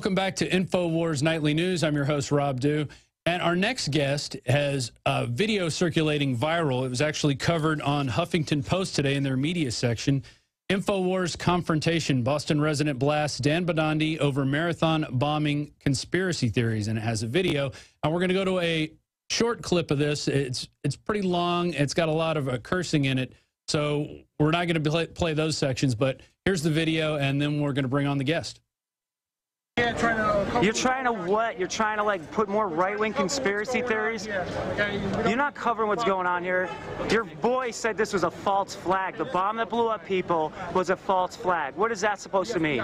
Welcome back to Infowars Nightly News. I'm your host, Rob Dew. And our next guest has a video circulating viral. It was actually covered on Huffington Post today in their media section. Infowars confrontation. Boston resident blasts Dan Bidandi over marathon bombing conspiracy theories. And it has a video. And we're going to go to a short clip of this. It's pretty long. It's got a lot of cursing in it. So we're not going to play those sections. But here's the video, and then we're going to bring on the guest. You're trying to what? You're trying to like put more right-wing conspiracy theories? You're not covering what's going on here. Your boy said this was a false flag. The bomb that blew up people was a false flag. What is that supposed to mean?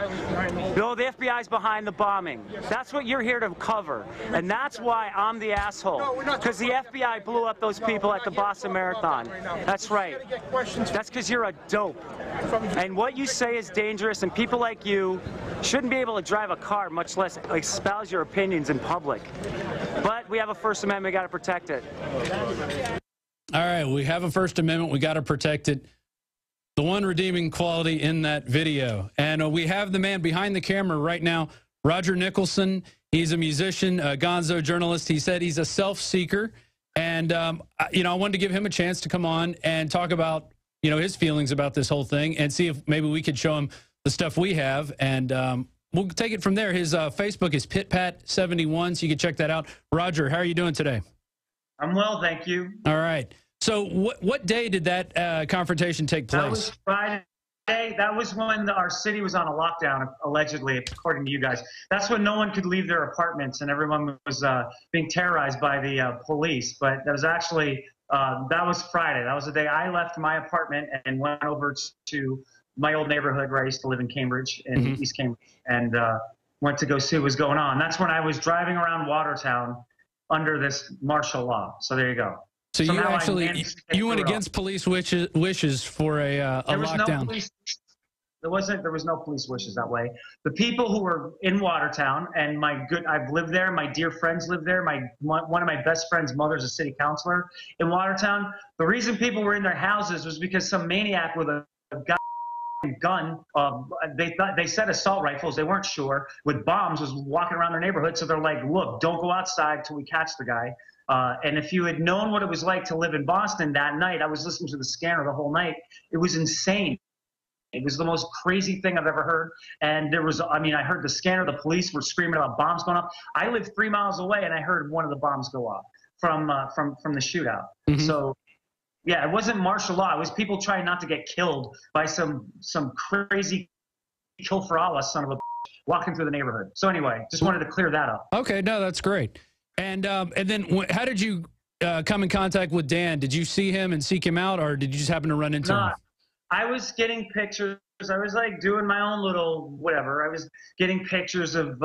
No, the FBI's behind the bombing. That's what you're here to cover. And that's why I'm the asshole. Because the FBI blew up those people at the Boston Marathon. That's right. That's because you're a dope. And what you say is dangerous, and people like you shouldn't be able to drive a car, much less espouse your opinions in public. But we have a First Amendment, we got to protect it. All right, we have a First Amendment, we got to protect it. The one redeeming quality in that video. And we have the man behind the camera right now, Roger Nicholson. He's a musician, a gonzo journalist. He said he's a self-seeker. And, you know, I wanted to give him a chance to come on and talk about, you know, his feelings about this whole thing and see if maybe we could show him the stuff we have. And we'll take it from there. His Facebook is PitPat71, so you can check that out. Roger, how are you doing today? I'm well, thank you. All right. So what day did that confrontation take place? That was Friday. That was when our city was on a lockdown, allegedly, according to you guys. That's when no one could leave their apartments and everyone was being terrorized by the police. But that was actually, that was Friday. That was the day I left my apartment and went over to my old neighborhood where I used to live in Cambridge, in East Cambridge, and went to go see what was going on. That's when I was driving around Watertown under this martial law. So there you go. So you actually, you went against police wishes for a lockdown. There was no police wishes that way. The people who were in Watertown, and I've lived there, my dear friends live there, one of my best friends' mother's a city councilor in Watertown. The reason people were in their houses was because some maniac with a gun, they said assault rifles, they weren't sure, with bombs was walking around their neighborhood. So they're like, look, don't go outside till we catch the guy. And if you had known what it was like to live in Boston that night, I was listening to the scanner the whole night. It was insane. It was the most crazy thing I've ever heard. And there was, I mean, I heard the scanner, the police were screaming about bombs going off. I lived 3 miles away and I heard one of the bombs go off from the shootout. So yeah, it wasn't martial law. It was people trying not to get killed by some crazy kill for Allah son of a walking through the neighborhood. So anyway, just wanted to clear that up. Okay, no, that's great. And then how did you come in contact with Dan? Did you see him and seek him out, or did you just happen to run into him? I was getting pictures. I was like doing my own little whatever. I was getting pictures of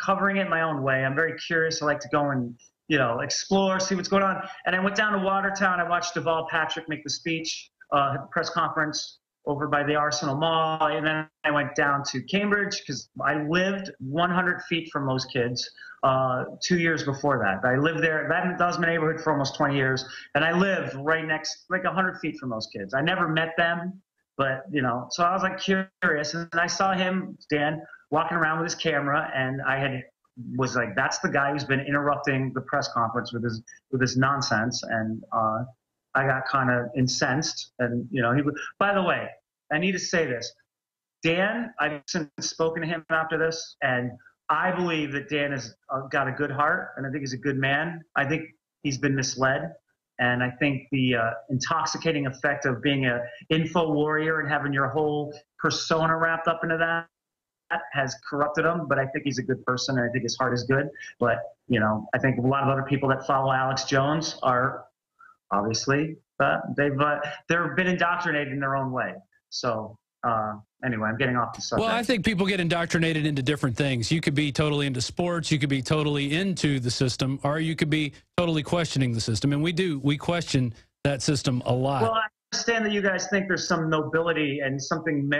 covering it my own way. I'm very curious. I like to go and, you know, explore, see what's going on. And I went down to Watertown. I watched Deval Patrick make the speech, press conference over by the Arsenal Mall. And then I went down to Cambridge because I lived 100 feet from those kids 2 years before that. I lived there. That was my neighborhood for almost 20 years. And I lived right next, like 100 feet from those kids. I never met them, but, you know, so I was like curious. And I saw him, Dan, walking around with his camera, and was like, that's the guy who's been interrupting the press conference with his nonsense. And I got kind of incensed. And, you know, by the way, I need to say this. Dan, I've since spoken to him after this, and I believe that Dan has got a good heart, and I think he's a good man. I think he's been misled. And I think the intoxicating effect of being an info warrior and having your whole persona wrapped up into that has corrupted him, but I think he's a good person, and I think his heart is good. But, you know, I think a lot of other people that follow Alex Jones are obviously, they've been indoctrinated in their own way. So anyway, I'm getting off the subject. Well, I think people get indoctrinated into different things. You could be totally into sports, you could be totally into the system, or you could be totally questioning the system. And we question that system a lot. Well, I understand that you guys think there's some nobility and something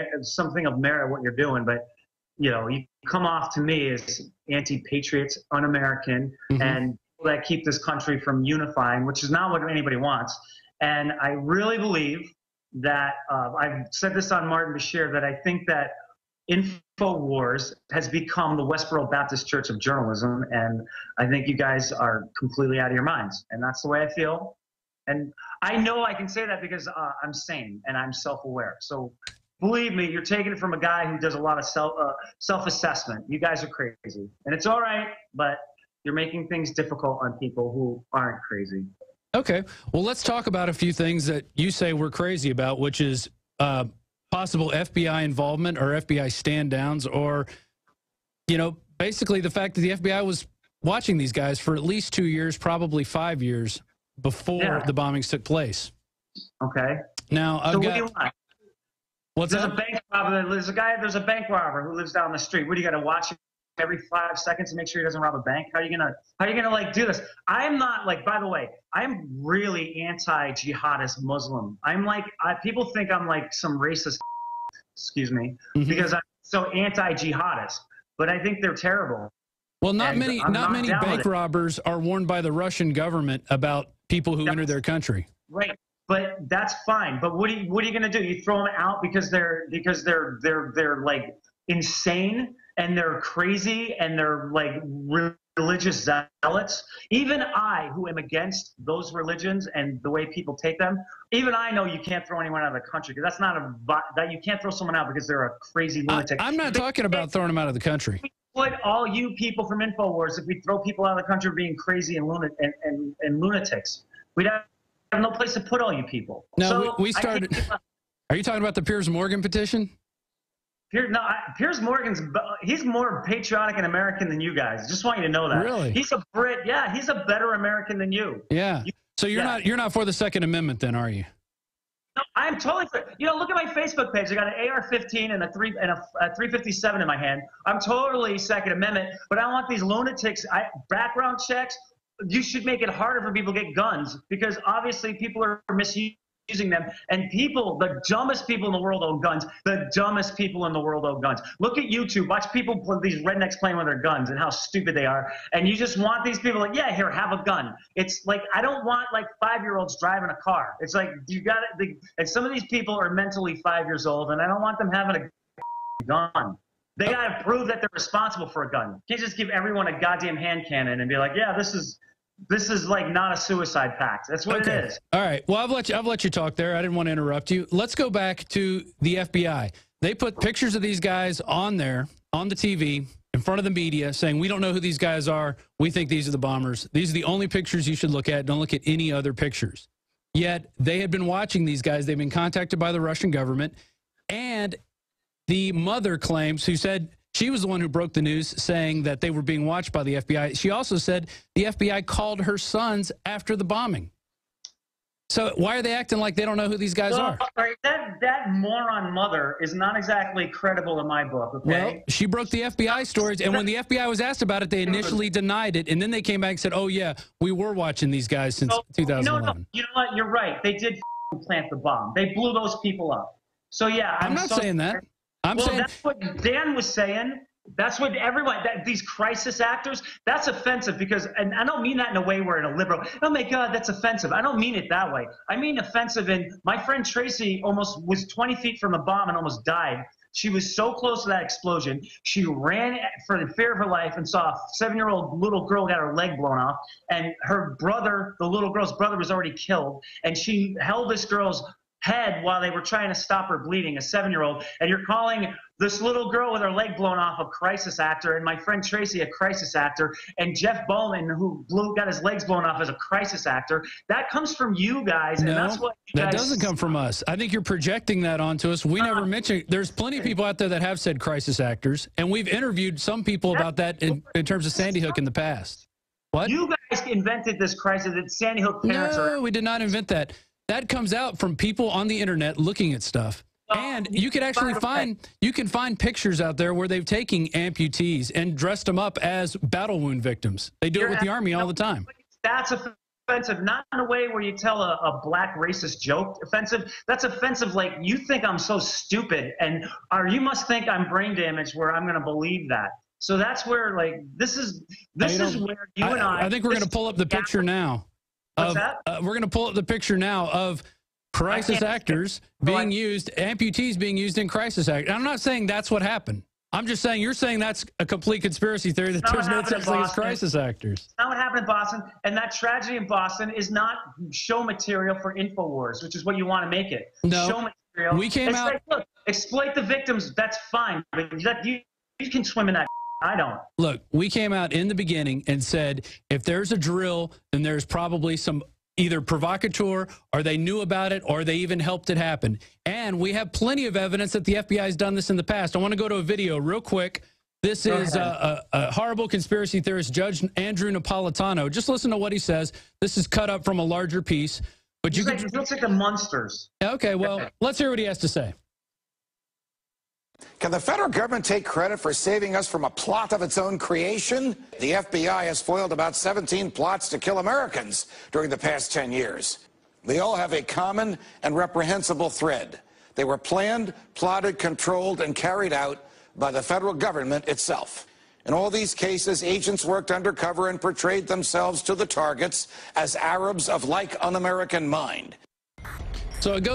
of merit what you're doing, but you know, you come off to me as anti-patriots, un-American, and people that keep this country from unifying, which is not what anybody wants. And I really believe that I've said this on Martin Bashir, that I think that Infowars has become the Westboro Baptist Church of journalism, and I think you guys are completely out of your minds, and that's the way I feel. And I know I can say that because I'm sane and I'm self-aware. So believe me, you're taking it from a guy who does a lot of self-assessment. You guys are crazy, and it's all right, but you're making things difficult on people who aren't crazy. Okay, well, let's talk about a few things that you say we're crazy about, which is possible FBI involvement or FBI stand-downs, or, you know, basically the fact that the FBI was watching these guys for at least 2 years, probably 5 years before the bombings took place. Okay. Now, so what do you want? What's there's that? A bank robber. There's a bank robber who lives down the street. What do you got to watch him every 5 seconds to make sure he doesn't rob a bank? How are you gonna like do this? I'm not like. By the way, I'm really anti-jihadist Muslim. I'm like people think I'm like some racist. Excuse me, because I'm so anti-jihadist. But I think they're terrible. Well, not many bank robbers are warned by the Russian government about people who enter their country. Right. But that's fine. But what are you going to do? You throw them out because they're like insane and they're crazy and they're like religious zealots. Even I, who am against those religions and the way people take them, even I know you can't throw anyone out of the country, because that's not that you can't throw someone out because they're a crazy lunatic. I'm not talking about throwing them out of the country. Put all you people from Infowars, if we throw people out of the country being crazy and lunatics, we'd have no place to put all you people. No, so we started. Are you talking about the Piers Morgan petition? Piers Morgan's, he's more patriotic and American than you guys. Just want you to know that. Really? He's a Brit. Yeah, he's a better American than you. Yeah. So you're not for the Second Amendment then, are you? No, I'm totally for. You know, look at my Facebook page. I got an AR-15 and a 357 in my hand. I'm totally Second Amendment, but I want these lunatics. Background checks. You should make it harder for people to get guns, because obviously people are misusing them, and the dumbest people in the world own guns. The dumbest people in the world own guns. Look at YouTube. Watch people, these rednecks playing with their guns and how stupid they are. And you just want these people like, yeah, here, have a gun. It's like, I don't want like 5-year-olds driving a car. It's like, you got it. And some of these people are mentally 5 years old, and I don't want them having a gun. They got to prove that they're responsible for a gun. You can't just give everyone a goddamn hand cannon and be like, yeah, this is like not a suicide pact. That's what it is. All right. Well, I've let you talk there. I didn't want to interrupt you. Let's go back to the FBI. They put pictures of these guys on there, on the TV, in front of the media, saying, we don't know who these guys are. We think these are the bombers. These are the only pictures you should look at. Don't look at any other pictures. Yet they had been watching these guys. They've been contacted by the Russian government. And the mother claims, who said she was the one who broke the news, saying that they were being watched by the FBI. She also said the FBI called her sons after the bombing. So why are they acting like they don't know who these guys are? That moron mother is not exactly credible in my book, okay? Well, she broke the FBI stories, and when the FBI was asked about it, they initially denied it, and then they came back and said, oh, yeah, we were watching these guys since 2011. You know what? You're right. They did plant the bomb. They blew those people up. So, yeah. I'm not saying that. I'm saying that's what Dan was saying. That's what everyone, these crisis actors, that's offensive, because, and I don't mean that in a way where in a liberal, oh my God, that's offensive. I don't mean it that way. I mean offensive in, my friend Tracy almost was 20 feet from the bomb and almost died. She was so close to that explosion. She ran for the fear of her life and saw a 7-year-old little girl got her leg blown off, and her brother, the little girl's brother, was already killed. And she held this girl's head while they were trying to stop her bleeding, a 7-year-old, and you're calling this little girl with her leg blown off a crisis actor, and my friend Tracy a crisis actor, and Jeff Bowman, who got his legs blown off, as a crisis actor. That comes from you guys, and that's what you guys... That doesn't come from us. I think you're projecting that onto us. We never mentioned... There's plenty of people out there that have said crisis actors, and we've interviewed some people about that in terms of Sandy Hook in the past. What? You guys invented this crisis that Sandy Hook parents are... No, we did not invent that. That comes out from people on the internet looking at stuff. And you can actually find pictures out there where they've taken amputees and dressed them up as battle wound victims. They do it with the Army all the time. That's offensive, not in a way where you tell a black racist joke. Offensive. That's offensive. Like, you think I'm so stupid, or you must think I'm brain damaged where I'm going to believe that. So that's where, like, this is where you and I think we're going to pull up the picture now. We're going to pull up the picture now of crisis actors being used, amputees being used in crisis act. I'm not saying that's what happened. I'm just saying, you're saying that's a complete conspiracy theory, that there's no such thing as crisis actors. That's not what happened in Boston. And that tragedy in Boston is not show material for Infowars, which is what you want to make it. No. Show material. We came out. Like, look, exploit the victims. That's fine. But you can swim in that. I don't. Look, we came out in the beginning and said, if there's a drill, then there's probably some either provocateur, or they knew about it, or they even helped it happen. And we have plenty of evidence that the FBI has done this in the past. I want to go to a video real quick. This is a horrible conspiracy theorist, Judge Andrew Napolitano. Just listen to what he says. This is cut up from a larger piece. But you it looks like the Munsters. Okay, well, let's hear what he has to say. Can the federal government take credit for saving us from a plot of its own creation? The FBI has foiled about 17 plots to kill Americans during the past 10 years. They all have a common and reprehensible thread. They were planned, plotted, controlled, and carried out by the federal government itself. In all these cases, agents worked undercover and portrayed themselves to the targets as Arabs of like un-American mind. So it goes